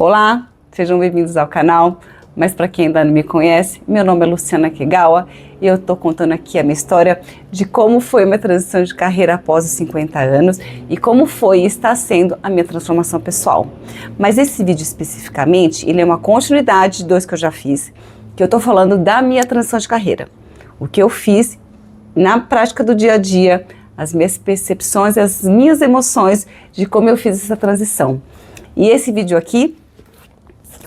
Olá, sejam bem-vindos ao canal, mas para quem ainda não me conhece, meu nome é Luciana Kegawa e eu estou contando aqui a minha história de como foi a minha transição de carreira após os 50 anos e como foi e está sendo a minha transformação pessoal. Mas esse vídeo especificamente, ele é uma continuidade de dois que eu já fiz, que eu estou falando da minha transição de carreira. O que eu fiz na prática do dia a dia, as minhas percepções, as minhas emoções de como eu fiz essa transição. E esse vídeo aqui,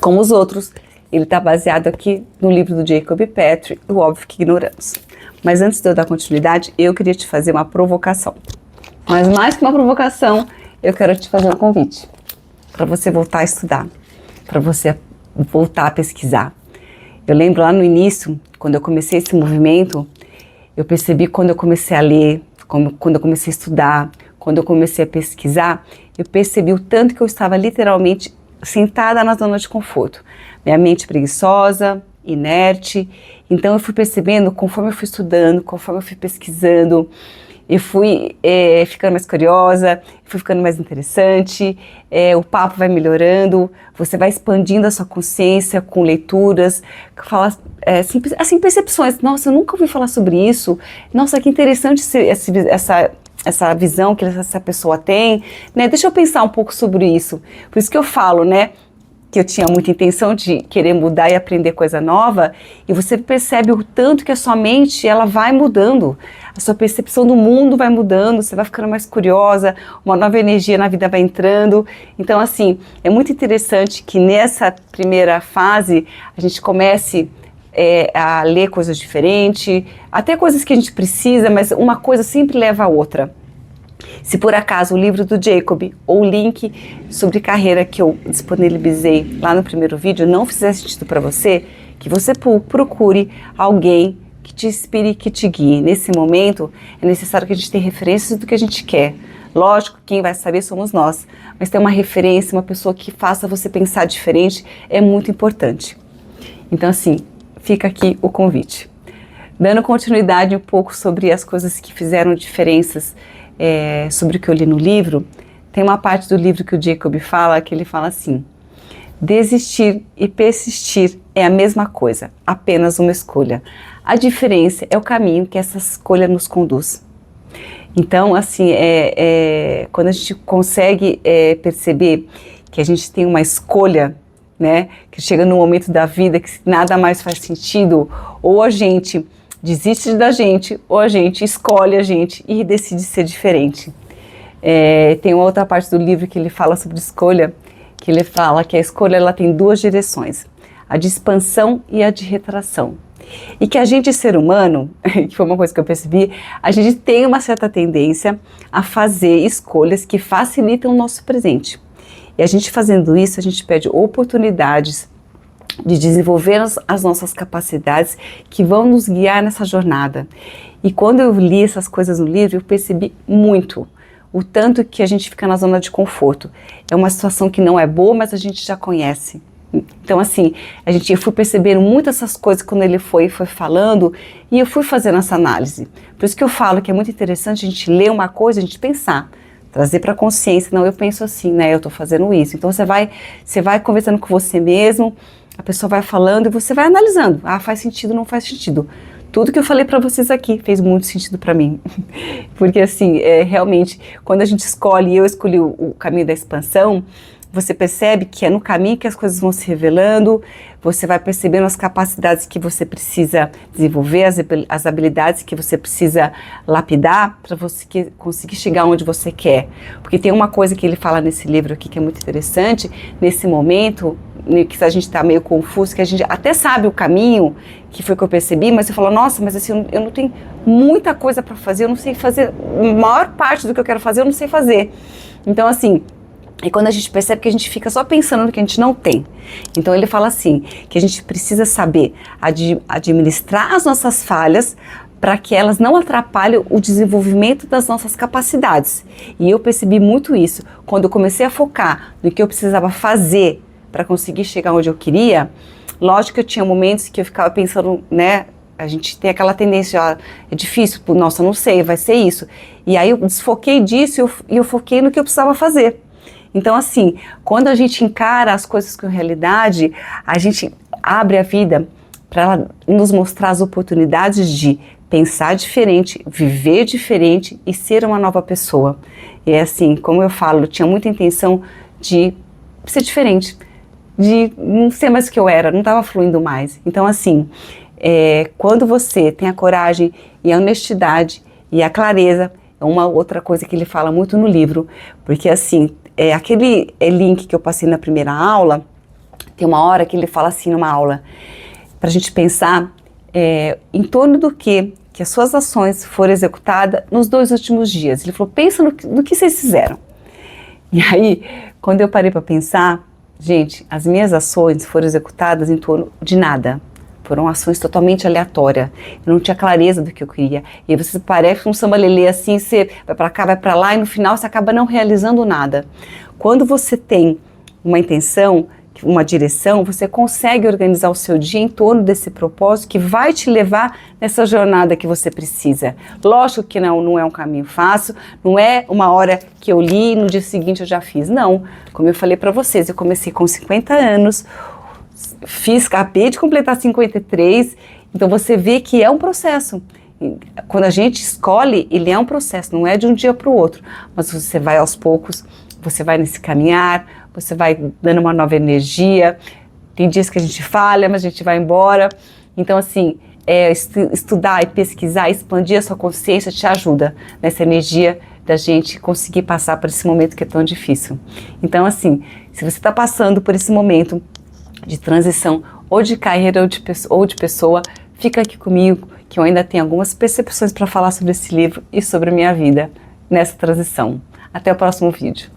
como os outros, ele está baseado aqui no livro do Jacob Petrie, O Óbvio que Ignoramos. Mas antes de eu dar continuidade, eu queria te fazer uma provocação. Mas mais que uma provocação, eu quero te fazer um convite para você voltar a estudar, para você voltar a pesquisar. Eu lembro lá no início, quando eu comecei esse movimento, eu percebi quando eu comecei a ler, quando eu comecei a estudar, quando eu comecei a pesquisar, eu percebi o tanto que eu estava literalmente sentada na zona de conforto. Minha mente preguiçosa, inerte. Então eu fui percebendo, conforme eu fui estudando, conforme eu fui pesquisando, eu fui ficando mais curiosa, fui ficando mais interessante, o papo vai melhorando, você vai expandindo a sua consciência com leituras, assim, percepções. Nossa, eu nunca ouvi falar sobre isso. Nossa, que interessante essa visão que essa pessoa tem, né? Deixa eu pensar um pouco sobre isso. Por isso que eu falo, né, que eu tinha muita intenção de querer mudar e aprender coisa nova, e você percebe o tanto que a sua mente, ela vai mudando, a sua percepção do mundo vai mudando, você vai ficando mais curiosa, uma nova energia na vida vai entrando. Então, assim, é muito interessante que nessa primeira fase a gente comece a ler coisas diferentes, até coisas que a gente precisa, mas uma coisa sempre leva a outra. Se por acaso o livro do Jacob ou o link sobre carreira que eu disponibilizei lá no primeiro vídeo não fizer sentido para você, que você procure alguém que te inspire, que te guie. Nesse momento é necessário que a gente tenha referências do que a gente quer. Lógico, quem vai saber somos nós, mas ter uma referência, uma pessoa que faça você pensar diferente é muito importante. Então, assim, fica aqui o convite. Dando continuidade um pouco sobre as coisas que fizeram diferenças sobre o que eu li no livro, tem uma parte do livro que o Jacob fala, que ele fala assim: desistir e persistir é a mesma coisa, apenas uma escolha. A diferença é o caminho que essa escolha nos conduz. Então, assim, quando a gente consegue perceber que a gente tem uma escolha, né, que chega no momento da vida que nada mais faz sentido, ou a gente desiste da gente, ou a gente escolhe a gente e decide ser diferente. Tem uma outra parte do livro que ele fala sobre escolha, que ele fala que a escolha ela tem duas direções, a de expansão e a de retração. E que a gente, ser humano, que foi uma coisa que eu percebi, a gente tem uma certa tendência a fazer escolhas que facilitam o nosso presente. E a gente fazendo isso, a gente perde oportunidades de desenvolver as nossas capacidades que vão nos guiar nessa jornada. E quando eu li essas coisas no livro, eu percebi muito o tanto que a gente fica na zona de conforto. É uma situação que não é boa, mas a gente já conhece. Então, assim, eu fui percebendo muitas essas coisas quando ele foi falando, e eu fui fazendo essa análise. Por isso que eu falo que é muito interessante a gente ler uma coisa, a gente pensar, trazer para a consciência. Não, eu penso assim, né, eu estou fazendo isso. Então você vai conversando com você mesmo, a pessoa vai falando e você vai analisando. Ah, faz sentido, não faz sentido. Tudo que eu falei para vocês aqui fez muito sentido para mim. Porque assim, realmente, quando a gente escolhe, eu escolhi o caminho da expansão, você percebe que é no caminho que as coisas vão se revelando, você vai percebendo as capacidades que você precisa desenvolver, as habilidades que você precisa lapidar para você conseguir chegar onde você quer. Porque tem uma coisa que ele fala nesse livro aqui que é muito interessante, nesse momento, que a gente está meio confuso, que a gente até sabe o caminho, que foi que eu percebi, mas você fala, nossa, mas assim, eu não tenho muita coisa para fazer, eu não sei fazer, a maior parte do que eu quero fazer eu não sei fazer. Então, assim, é quando a gente percebe que a gente fica só pensando no que a gente não tem. Então ele fala assim, que a gente precisa saber administrar as nossas falhas para que elas não atrapalhem o desenvolvimento das nossas capacidades. E eu percebi muito isso. Quando eu comecei a focar no que eu precisava fazer para conseguir chegar onde eu queria, lógico que eu tinha momentos que eu ficava pensando, né, a gente tem aquela tendência, é difícil, nossa, não sei, vai ser isso. E aí eu desfoquei disso e eu foquei no que eu precisava fazer. Então, assim, quando a gente encara as coisas com realidade, a gente abre a vida para ela nos mostrar as oportunidades de pensar diferente, viver diferente e ser uma nova pessoa. E é assim, como eu falo, eu tinha muita intenção de ser diferente, de não ser mais o que eu era, não estava fluindo mais. Então, assim, quando você tem a coragem e a honestidade e a clareza, é uma outra coisa que ele fala muito no livro, porque assim, aquele link que eu passei na primeira aula, tem uma hora que ele fala assim numa aula, para a gente pensar em torno do que as suas ações foram executadas nos 2 últimos dias. Ele falou, pensa no que vocês fizeram. E aí, quando eu parei para pensar, gente, as minhas ações foram executadas em torno de nada. Foram ações totalmente aleatórias. Eu não tinha clareza do que eu queria. E aí você parece um samba-lelê assim, você vai para cá, vai para lá e no final você acaba não realizando nada. Quando você tem uma intenção, uma direção, você consegue organizar o seu dia em torno desse propósito que vai te levar nessa jornada que você precisa. Lógico que não é um caminho fácil, não é uma hora que eu li e no dia seguinte eu já fiz. Não, como eu falei para vocês, eu comecei com 50 anos, acabei de completar 53, então você vê que é um processo. Quando a gente escolhe, ele é um processo, não é de um dia para o outro, mas você vai aos poucos, você vai nesse caminhar, você vai dando uma nova energia, tem dias que a gente falha, mas a gente vai embora. Então assim, estudar e pesquisar, expandir a sua consciência te ajuda nessa energia da gente conseguir passar por esse momento que é tão difícil. Então assim, se você está passando por esse momento de transição ou de carreira ou de pessoa, fica aqui comigo que eu ainda tenho algumas percepções para falar sobre esse livro e sobre a minha vida nessa transição. Até o próximo vídeo.